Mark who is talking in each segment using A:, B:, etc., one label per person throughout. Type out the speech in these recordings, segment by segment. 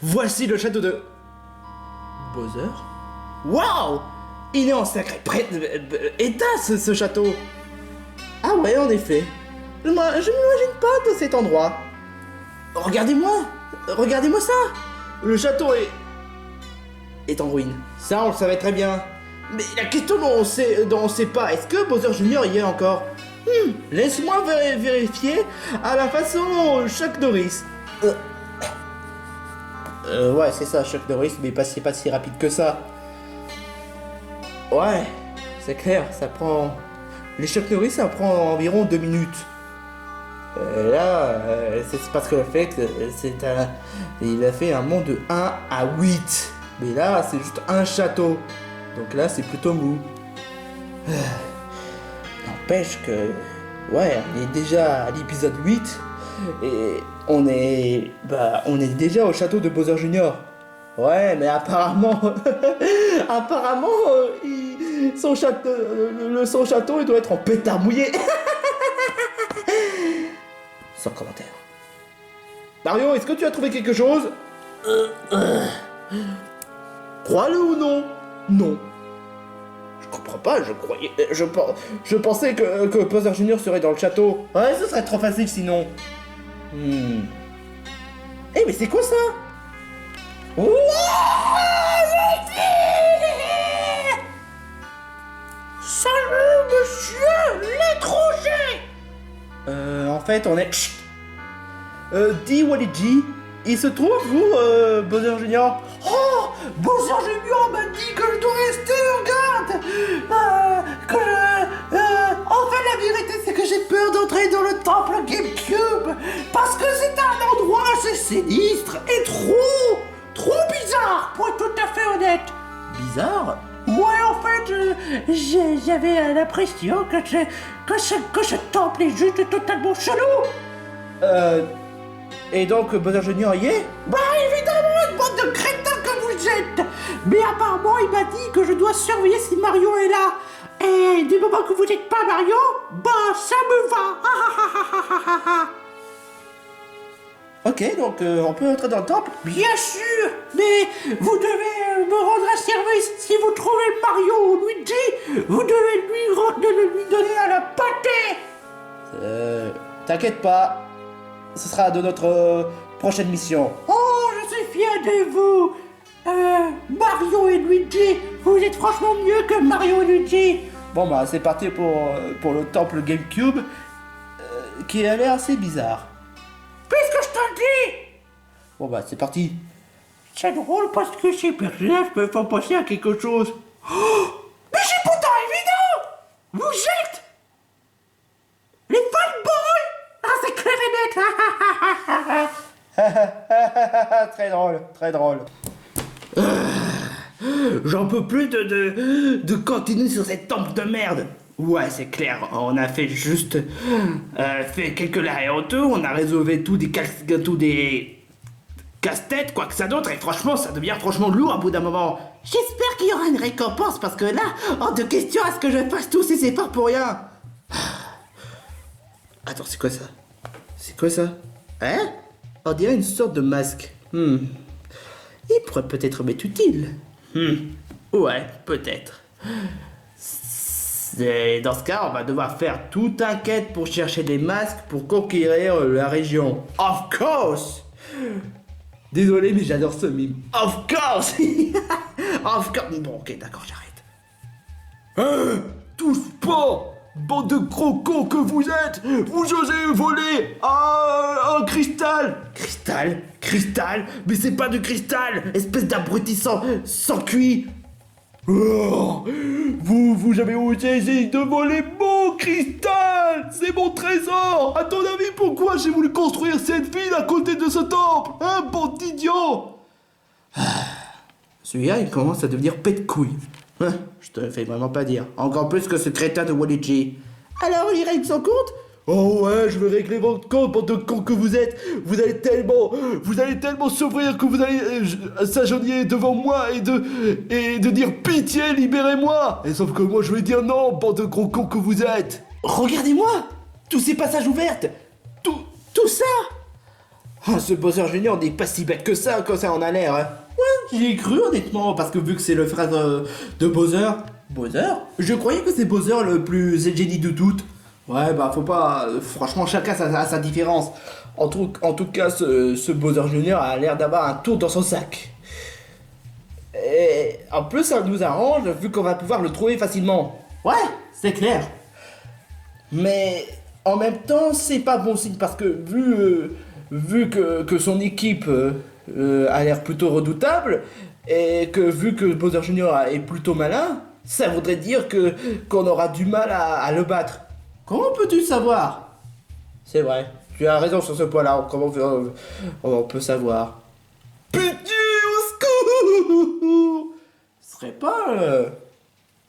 A: Voici le château de... Bowser. Waouh! Il est en sacré état, ce château. Ah ouais, en effet. Je m'imagine pas de cet endroit. Regardez-moi ça. Le château est en ruine. Ça, on le savait très bien. Mais la question dont on sait pas, est-ce que Bowser Jr. y est encore? Laisse-moi vérifier à la façon Chuck Norris. Ouais, c'est ça, Chuck Norris, mais c'est pas si rapide que ça. Ouais, c'est clair, ça prend... Les Chuck Norris, ça prend environ 2 minutes. Là, c'est parce que le fait que il a fait un monde de 1 à 8. Mais là, c'est juste un château. Donc là, c'est plutôt mou. N'empêche que... Ouais, on est déjà à l'épisode 8. Et on est déjà au château de Bowser Jr. Ouais, mais apparemment... son château, il doit être en pétard mouillé. Sans commentaire. Mario, est-ce que tu as trouvé quelque chose? Crois-le ou non? Non. Je comprends pas, je pensais que Bowser Jr. serait dans le château. Ouais, ce serait trop facile sinon. Eh, mais c'est quoi ça? Wow, salut, monsieur l'étranger. En fait, on est... Dis Waluigi, il se trouve où, Bowser Jr. Oh, Bowser Jr. m'a dit que je dois rester en garde. En fait, la vérité, c'est que j'ai peur d'entrer dans le temple GameCube parce que c'est un endroit assez sinistre et trop bizarre, pour être tout à fait honnête. Bizarre? Ouais, en fait, j'avais l'impression que ce temple est juste totalement chelou. Et donc, Bowser Jr. y est? Bah, évidemment, une bande de crétins que vous êtes. Mais apparemment, il m'a dit que je dois surveiller si Mario est là. Et du moment que vous n'êtes pas Mario, bah, ça me va. Ok, donc on peut entrer dans le temple? Bien sûr, mais vous devez me rendre un service. Si vous trouvez Mario ou Luigi, vous devez lui donner à la pâtée. T'inquiète pas, ce sera de notre prochaine mission. Oh, je suis fier de vous. Mario et Luigi, vous êtes franchement mieux que Mario et Luigi. Bon bah, c'est parti pour le temple GameCube, qui a l'air assez bizarre. Qu'est-ce que je te dis? Bon bah c'est parti. C'est drôle parce que ces personnages peuvent en penser à quelque chose. Oh, mais c'est pourtant évident. Vous êtes les fanboys. Ah, c'est clair et net. Très drôle. J'en peux plus de continuer sur cette temple de merde. Ouais, c'est clair, on a fait juste... fait quelques larrés auto, on a résolu tous des casse-têtes, quoi que ça d'autre, et franchement, ça devient franchement lourd à bout d'un moment. J'espère qu'il y aura une récompense, parce que là, hors de question à ce que je fasse tous ces efforts pour rien. Attends, c'est quoi ça? Hein? On dirait une sorte de masque. Il pourrait peut-être m'être utile. Ouais, peut-être. Et dans ce cas, on va devoir faire toute une quête pour chercher des masques pour conquérir la région. Of course! Désolé, mais j'adore ce mime. Of course! Of course! Bon, ok, d'accord, j'arrête. Tous pas! Bande de gros cons que vous êtes! Vous osez voler un cristal! Cristal? Mais c'est pas de cristal! Espèce d'abrutissant sans cuit! Oh, vous avez osé essayer de voler mon cristal! C'est mon trésor! À ton avis, pourquoi j'ai voulu construire cette ville à côté de ce temple? Bande d'idiots! Celui-là, il commence à devenir pète-couille. Je te le fais vraiment pas dire. Encore plus que ce crétin de Waluigi. Alors, il règle son compte? Oh ouais, je vais régler votre compte, bande de cons que vous êtes. Vous allez tellement s'ouvrir que vous allez s'agenouiller devant moi et de dire pitié, libérez-moi. Et sauf que moi je vais dire non, bande de gros cons que vous êtes. Regardez-moi, tous ces passages ouverts, tout ça. Ah, ce Bowser Junior n'est pas si bête que ça quand ça en a l'air. Hein. Ouais, j'y ai cru honnêtement, parce que vu que c'est le frère de Bowser... Bowser? Je croyais que c'est Bowser le plus génie de toutes. Ouais, bah faut pas... franchement, chacun a sa différence. En tout cas, ce Bowser Junior a l'air d'avoir un tour dans son sac. Et en plus, ça nous arrange vu qu'on va pouvoir le trouver facilement. Ouais, c'est clair. Mais en même temps, c'est pas bon signe parce que vu que son équipe a l'air plutôt redoutable et que vu que Bowser Junior est plutôt malin, ça voudrait dire qu'on aura du mal à le battre. Comment peux-tu savoir? C'est vrai, tu as raison sur ce point-là. Comment on peut savoir? Pitié, au secours! Ce serait pas...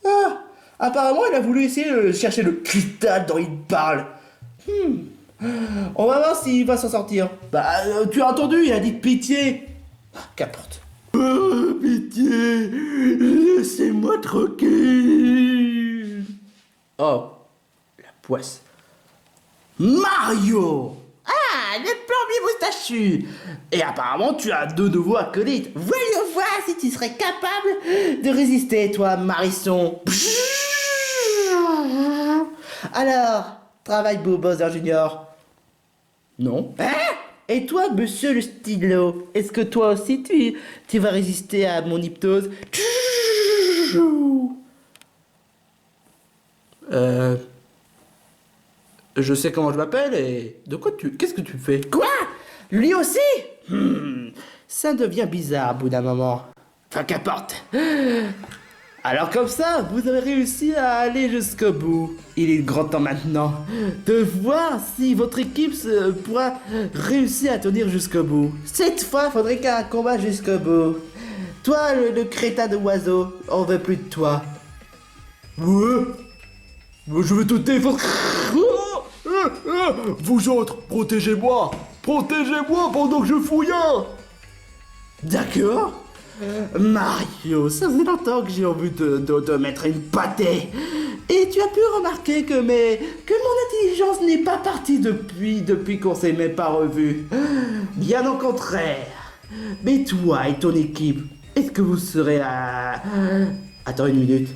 A: Ah, apparemment, il a voulu essayer de chercher le cristal dont il parle. On va voir s'il va s'en sortir. Bah, tu as entendu, il a dit pitié. Ah, qu'importe. Pitié, laissez-moi tranquille. Oh, la poisse. Mario! Ah, le plombier moustachu! Et apparemment, tu as de nouveaux acolytes. Voyons voir si tu serais capable de résister, toi, Marisson. Alors, travaille beau, Bowser Junior. Non. Hein? Et toi, monsieur le stylo, est-ce que toi aussi tu vas résister à mon hypnose? Je sais comment je m'appelle et... Qu'est-ce que tu fais? Quoi? Lui aussi? Ça devient bizarre au bout d'un moment. Enfin, qu'importe. Alors comme ça, vous avez réussi à aller jusqu'au bout. Il est grand temps maintenant de voir si votre équipe pourra réussir à tenir jusqu'au bout. Cette fois, faudrait qu'il y ait un combat jusqu'au bout. Toi, le crétin de oiseau, on veut plus de toi. Ouais. Je veux tout défendre. Vous autres, protégez-moi. Protégez-moi pendant que je fouille. D'accord. Mario, ça faisait longtemps que j'ai envie de te mettre une pâtée. Et tu as pu remarquer que mon intelligence n'est pas partie depuis qu'on s'est même pas revu. Bien au contraire. Mais toi et ton équipe, est-ce que vous serez à... Attends une minute.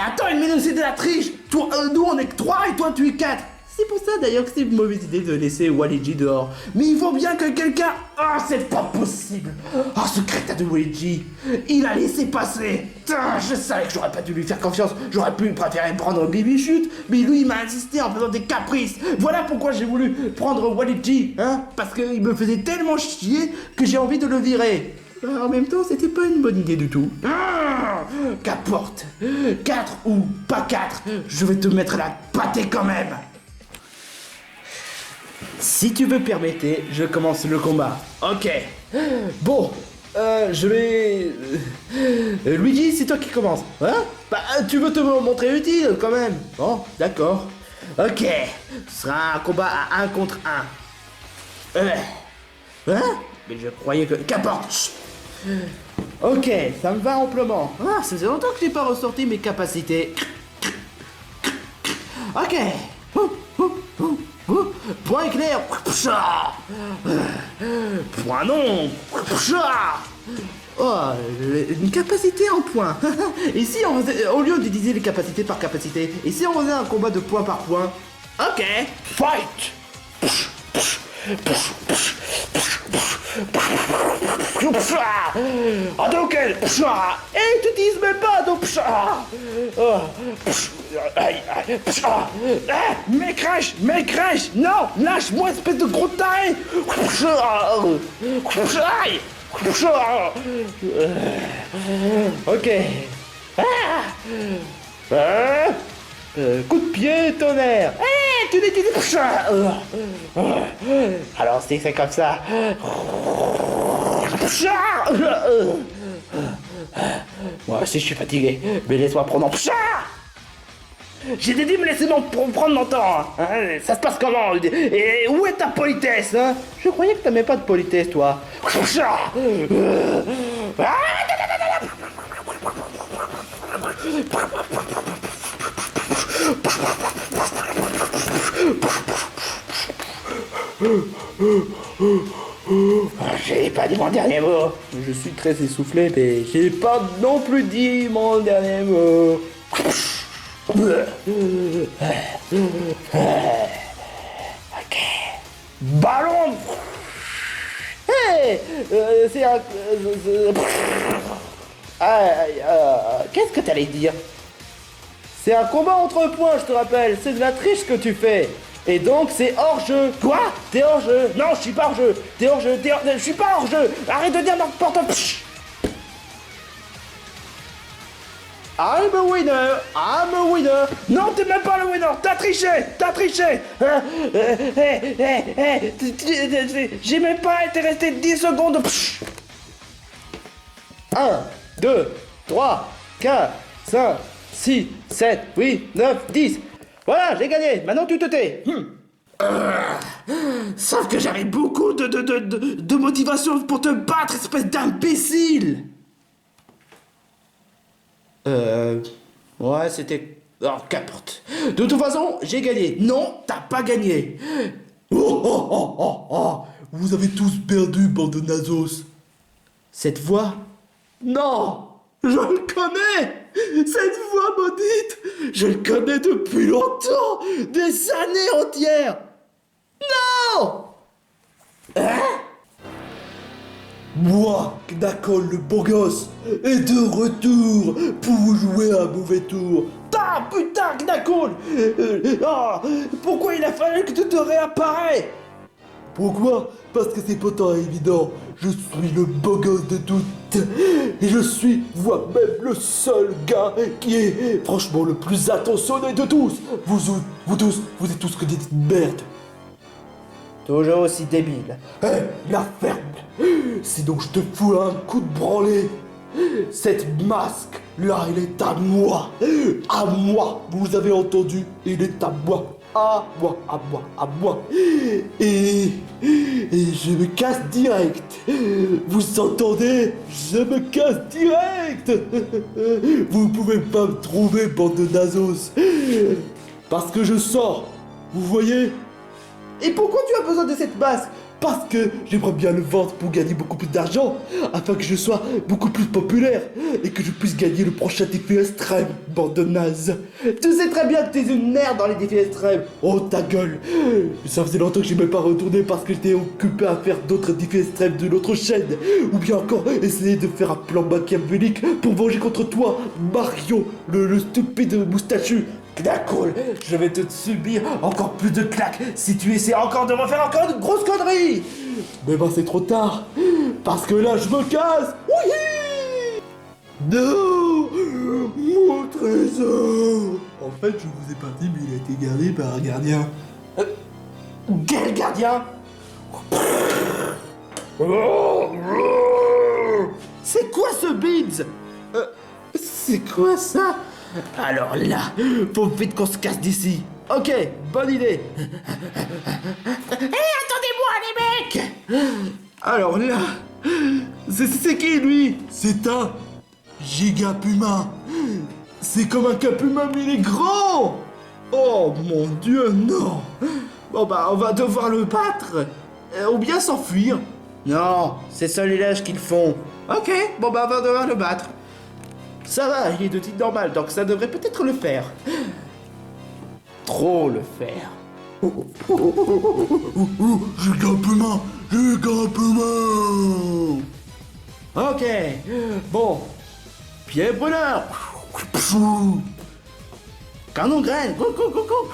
A: Attends une minute, c'est de la triche. Toi, nous on est que 3 et toi tu es 4. C'est pour ça d'ailleurs que c'est une mauvaise idée de laisser Waluigi dehors. Mais il faut bien que quelqu'un... Ah, c'est pas possible. Ah, ce crétin de Waluigi. Il a laissé passer. Putain, je savais que j'aurais pas dû lui faire confiance. J'aurais pu préférer prendre Baby Chute. Mais lui, il m'a insisté en faisant des caprices. Voilà pourquoi j'ai voulu prendre Waluigi. Hein, parce qu'il me faisait tellement chier que j'ai envie de le virer. En même temps, c'était pas une bonne idée du tout. Qu'importe. 4 ou pas 4, je vais te mettre la pâtée quand même. Si tu veux permettre, je commence le combat. Ok. Bon, je vais... Luigi, c'est toi qui commence. Hein? Bah, tu veux te montrer utile quand même. Bon, d'accord. Ok. Ce sera un combat à 1 contre 1. Hein? Mais je croyais que... Qu'importe. Ok, ça me va amplement. Ah, ça faisait longtemps que j'ai pas ressorti mes capacités. Ok. Point éclair. Point non. Oh, une capacité en point. Et si on faisait, au lieu d'utiliser les capacités par capacité, et si on faisait un combat de point par point? Ok. Fight. Hadouken! Et tu utilises même pas Hadouken! Mais crèche! Non! Lâche-moi, espèce de gros taré! Ok. Coup de pied, tonnerre! Tu l'utilises! Alors c'est comme ça. Moi aussi je suis fatigué, mais laisse-moi prendre en... J'ai dit me laisser prendre mon temps. Hein. Ça se passe comment? Et où est ta politesse, hein? Je croyais que t'avais pas de politesse, toi. pas dit mon dernier mot. Je suis très essoufflé, mais j'ai pas non plus dit mon dernier mot. Ok. Ballon. Hey, c'est un... qu'est-ce que t'allais dire? C'est un combat entre points, je te rappelle. C'est de la triche que tu fais. Et donc c'est hors-jeu. Quoi? T'es hors-jeu? Non, je suis pas hors-jeu. T'es hors-jeu, je suis pas hors-jeu. Arrête de dire n'importe quoi. I'm a winner. I'm a winner. Non, t'es même pas le winner. T'as triché. T'as triché. J'ai même pas été resté 10 secondes. 1, 2, 3, 4, 5, 6, 7, 8, 9, 10. Voilà, j'ai gagné. Maintenant, tu te tais. Sauf que j'avais beaucoup de motivation pour te battre, espèce d'imbécile. Ouais, c'était... Oh, qu'importe. De toute façon, j'ai gagné. Non, t'as pas gagné. Vous avez tous perdu, bande de nazos. Cette voix? Non, je le connais. Cette voix maudite, je le connais depuis longtemps, des années entières. Non. Hein? Moi, Knacol le beau gosse, est de retour pour vous jouer un mauvais tour. Ah putain, Knacol. Pourquoi il a fallu que tu te réapparais? Pourquoi? Parce que c'est pourtant évident, je suis le beau gosse de toutes. Et je suis moi-même le seul gars qui est franchement le plus attentionné de tous. Vous tous, vous êtes tous que des merdes. Toujours aussi débile. La ferme. Sinon je te fous un coup de branlée. Cette masque, là, il est à moi. À moi. Vous avez entendu? Il est à moi. À moi, à moi, à moi. Et je me casse direct. Vous entendez? Je me casse direct. Vous pouvez pas me trouver, bande de nazos. Parce que je sors. Vous voyez? Et pourquoi tu as besoin de cette masque? Parce que j'aimerais bien le vendre pour gagner beaucoup plus d'argent, afin que je sois beaucoup plus populaire et que je puisse gagner le prochain défi extrême, bande de nazes. Tu sais très bien que t'es une merde dans les défis extrêmes. Oh ta gueule. Ça faisait longtemps que je n'ai pas retourné parce que j'étais occupé à faire d'autres défis extrêmes de notre chaîne. Ou bien encore essayer de faire un plan machiavélique pour venger contre toi, Mario, le stupide moustachu. Knacol, je vais te subir encore plus de claques si tu essaies encore de me faire encore une grosse connerie. Mais ben c'est trop tard, parce que là je me casse. Oui. Non, mon trésor. En fait je vous ai pas dit, mais il a été gardé par un gardien. Quel gardien? C'est quoi ce Beans? C'est quoi ça? Alors là, faut vite qu'on se casse d'ici. Ok, bonne idée. Hé, attendez-moi les mecs. Alors là, c'est qui lui? C'est un giga puma. C'est comme un capuma mais il est grand. Oh mon dieu, non. Bon bah on va devoir le battre. Ou bien s'enfuir. Non, c'est celui-là qu'ils font. Ok, bon bah on va devoir le battre. Ça va, il est de type normal, donc ça devrait peut-être le faire. Trop le faire. Giga puma, giga puma. Ok, bon. Pied brûleur. Canon graine, go go go go.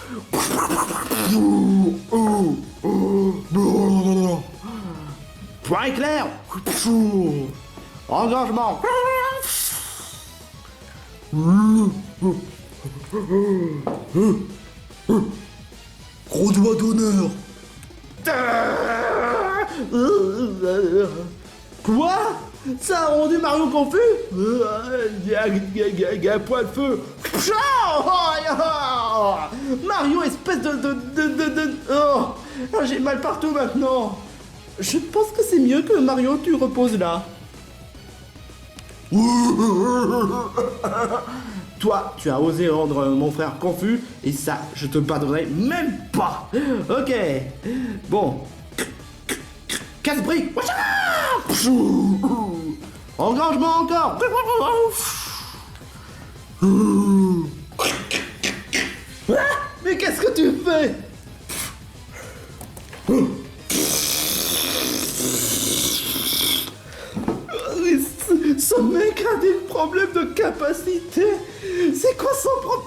A: Point éclair. Engagement. Gros doigt d'honneur. Quoi? Ça a rendu Mario confus? Il y a un point de feu. Mario, espèce de... Oh, j'ai mal partout maintenant. Je pense que c'est mieux que Mario, tu reposes là. Toi, tu as osé rendre mon frère confus, et ça, je te pardonnerai même pas. Ok, bon. Casse-brique. Engagement encore. Mais qu'est-ce que tu fais? Ce mec a des problèmes de capacité. C'est quoi son problème?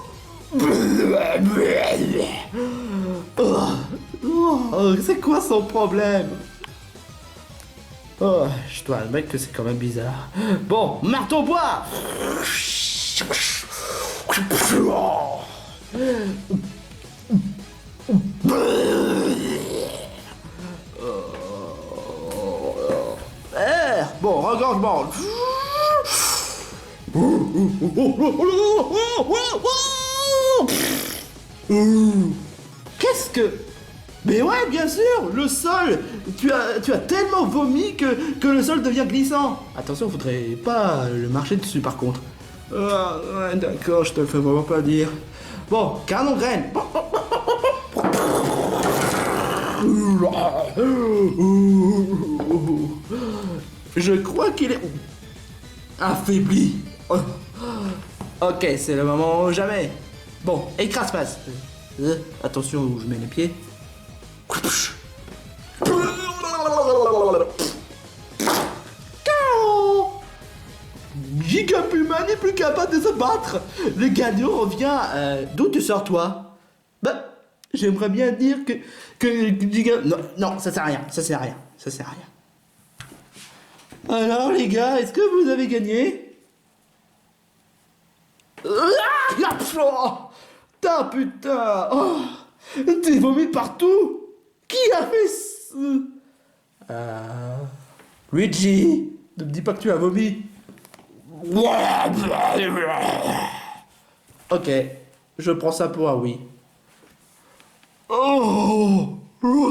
A: C'est quoi son problème? Oh, je dois admettre que c'est quand même bizarre. Bon, marteau-bois. Bon, regorgement. Qu'est-ce que... Mais ouais, bien sûr, le sol. Tu as tellement vomi que le sol devient glissant. Attention, faudrait pas le marcher dessus par contre. Ouais, d'accord, je te le fais vraiment pas dire. Bon, canon graine. Je crois qu'il est affaibli. Ok, c'est le moment ou jamais. Bon, écrase-face. Attention où je mets les pieds. Gigapuman n'est plus capable de se battre. Le gagnant revient. D'où tu sors toi? Bah, j'aimerais bien dire que Giga... Non, ça sert à rien, ça sert à rien, ça sert à rien. Alors les gars, est-ce que vous avez gagné? Ah, putain, oh, t'es vomi partout. Qui a fait ce... Luigi, ne me dis pas que tu as vomi. Ok, je prends ça pour un oui. Oh,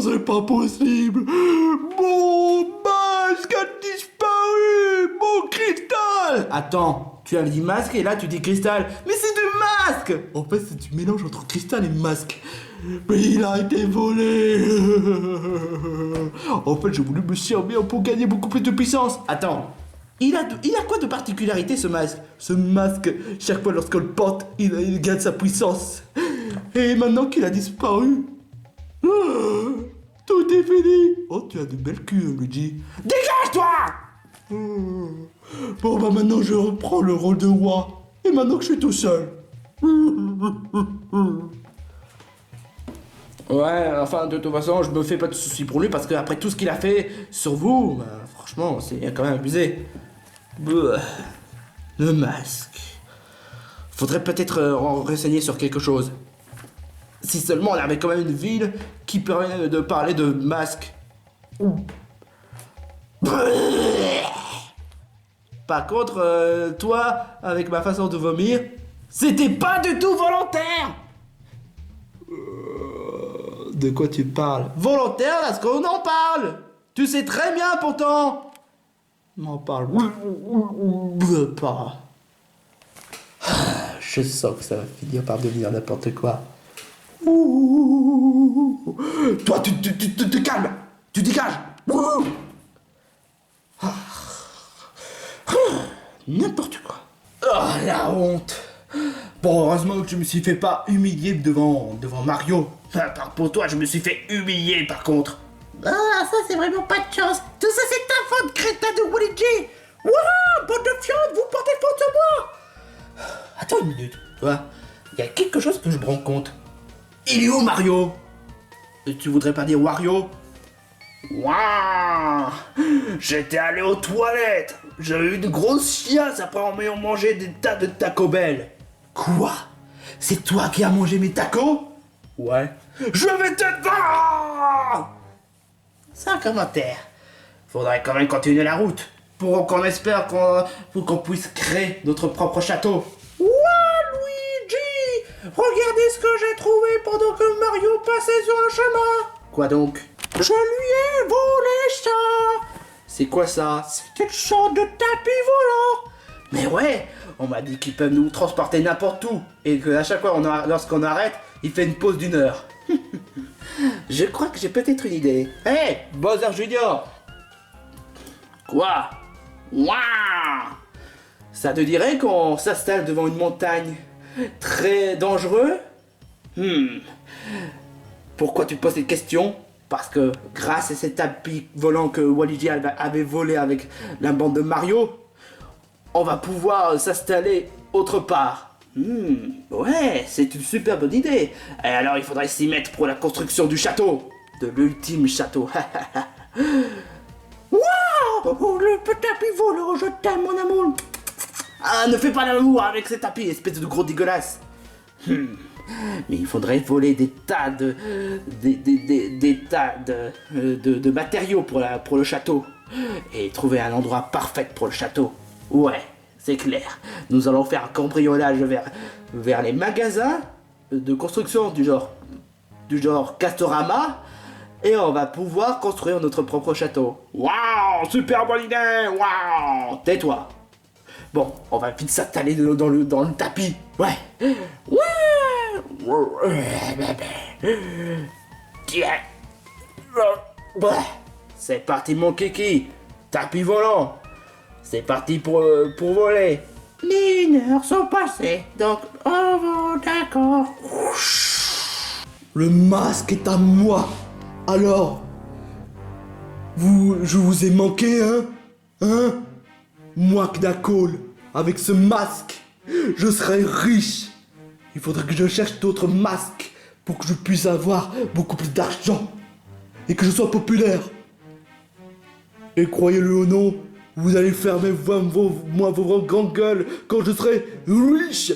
A: c'est pas possible. Mon masque a disparu. Mon cristal. Attends, tu as dit masque et là tu dis cristal. Mais c'est du masque. En fait, c'est du mélange entre cristal et masque. Mais il a été volé. En fait, j'ai voulu me servir pour gagner beaucoup plus de puissance. Attends. Il a quoi de particularité ce masque? Ce masque, chaque fois lorsqu'on le porte, il gagne sa puissance. Et maintenant qu'il a disparu, tout est fini. Oh, tu as de belles culs, Luigi. Dégage-toi. Bon, bah maintenant je reprends le rôle de roi. Et maintenant que je suis tout seul. Ouais, enfin, de toute façon, je me fais pas de soucis pour lui parce qu'après tout ce qu'il a fait sur vous, bah, franchement, c'est quand même abusé. Le masque. Faudrait peut-être renseigner sur quelque chose. Si seulement on avait quand même une ville qui permet de parler de masque. Par contre, toi, avec ma façon de vomir, c'était pas du tout volontaire. De quoi tu parles? Volontaire, là, ce qu'on en parle. Tu sais très bien, pourtant. M'en parle pas. Je sens que ça va finir par devenir n'importe quoi. Toi, tu te calmes. Tu dégages. N'importe quoi. Oh, la honte. Bon, heureusement que je me suis fait pas humilier devant Mario. Pour toi, je me suis fait humilier par contre. Ah, ça c'est vraiment pas de chance. Tout ça c'est ta faute, crétin de Luigi. Wouah, bande de fientes, vous portez faute sur moi. Attends une minute. Toi, il y a quelque chose que je me rends compte. Il est où Mario? Tu voudrais pas dire Wario? Waouh, j'étais allé aux toilettes. J'ai eu une grosse chiasse après en m'ayant mangé des tas de Taco Bell. Quoi? C'est toi qui as mangé mes tacos? Ouais. Je vais te battre! Sans commentaire. Faudrait quand même continuer la route. Pour qu'on espère qu'on puisse créer notre propre château. Ouah, Luigi! Regardez ce que j'ai trouvé pendant que Mario passait sur le chemin. Quoi donc? Je lui ai volé ça. C'est quoi ça? C'est une sorte de tapis volant. Mais ouais, on m'a dit qu'ils peuvent nous transporter n'importe où. Et qu'à chaque fois, lorsqu'on arrête, il fait une pause d'1 heure. Je crois que j'ai peut-être une idée. Hey, Bowser Junior, Quoi? Waouh! Ça te dirait qu'on s'installe devant une montagne très dangereux? Pourquoi tu poses cette question? Parce que grâce à ces tapis volants que Waluigi avait volé avec la bande de Mario, on va pouvoir s'installer autre part. Ouais, c'est une super bonne idée. Et alors il faudrait s'y mettre pour la construction du château. De l'ultime château. Waouh! Le petit tapis volant, je t'aime mon amour. Ah, ne fais pas l'amour avec ces tapis, espèce de gros dégueulasse. Mais il faudrait voler des tas de matériaux pour le château. Et trouver un endroit parfait pour le château. Ouais, c'est clair. Nous allons faire un cambriolage vers les magasins de construction du genre Castorama. Et on va pouvoir construire notre propre château. Waouh, super bonne idée. Waouh. Tais-toi. Bon, on va vite s'installer dans le tapis. Ouais. Tiens. C'est parti mon kiki. Tapis volant. C'est parti pour voler. Les 1 heure sont passées, donc oh d'accord. Le masque est à moi. Alors, je vous ai manqué, hein? Moi, Knackool, avec ce masque, je serai riche. Il faudrait que je cherche d'autres masques pour que je puisse avoir beaucoup plus d'argent et que je sois populaire. Et croyez-le ou non, vous allez fermer vos grandes gueules quand je serai riche.